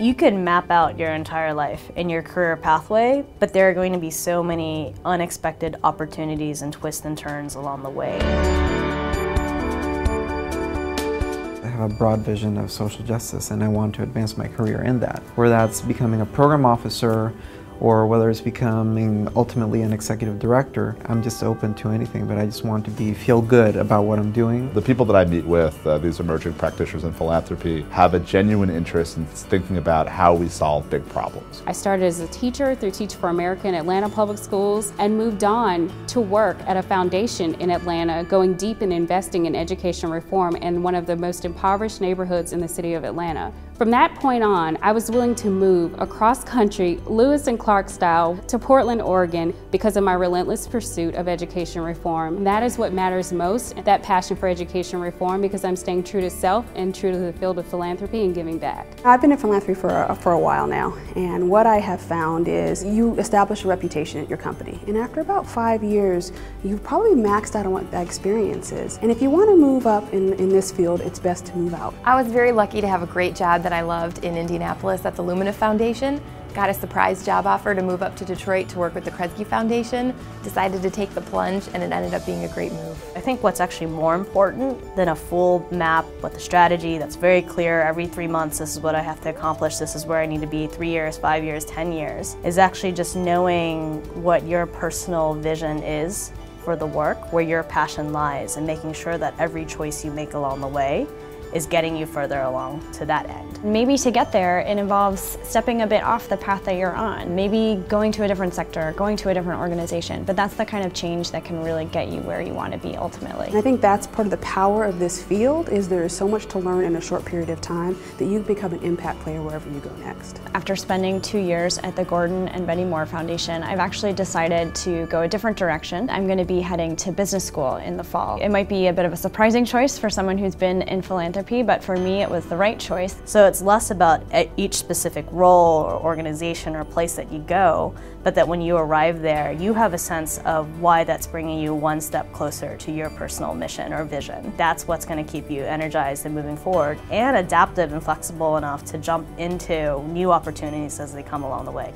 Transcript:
You can map out your entire life in your career pathway, but there are going to be so many unexpected opportunities and twists and turns along the way. I have a broad vision of social justice and I want to advance my career in that. Whether that's becoming a program officer or whether it's becoming ultimately an executive director, I'm just open to anything, but I just want to feel good about what I'm doing. The people that I meet with, these emerging practitioners in philanthropy, have a genuine interest in thinking about how we solve big problems. I started as a teacher through Teach for America in Atlanta Public Schools and moved on to work at a foundation in Atlanta, going deep in investing in education reform in one of the most impoverished neighborhoods in the city of Atlanta. From that point on, I was willing to move across country, Lewis and Clark style, to Portland, Oregon, because of my relentless pursuit of education reform. And that is what matters most, that passion for education reform, because I'm staying true to self and true to the field of philanthropy and giving back. I've been in philanthropy for a while now, and what I have found is you establish a reputation at your company, and after about 5 years, you've probably maxed out on what that experience is. And if you want to move up in this field, it's best to move out. I was very lucky to have a great job that I loved in Indianapolis at the Lumina Foundation. Got a surprise job offer to move up to Detroit to work with the Kresge Foundation. Decided to take the plunge and it ended up being a great move. I think what's actually more important than a full map with a strategy that's very clear every 3 months, this is what I have to accomplish, this is where I need to be 3 years, 5 years, 10 years, is actually just knowing what your personal vision is for the work, where your passion lies, and making sure that every choice you make along the way is getting you further along to that end. Maybe to get there, it involves stepping a bit off the path that you're on. Maybe going to a different sector, going to a different organization, but that's the kind of change that can really get you where you want to be ultimately. And I think that's part of the power of this field, is there is so much to learn in a short period of time that you become an impact player wherever you go next. After spending 2 years at the Gordon and Betty Moore Foundation, I've actually decided to go a different direction. I'm going to be heading to business school in the fall. It might be a bit of a surprising choice for someone who's been in philanthropy, but for me it was the right choice. So it's less about each specific role or organization or place that you go, but that when you arrive there, you have a sense of why that's bringing you one step closer to your personal mission or vision. That's what's going to keep you energized and moving forward, and adaptive and flexible enough to jump into new opportunities as they come along the way.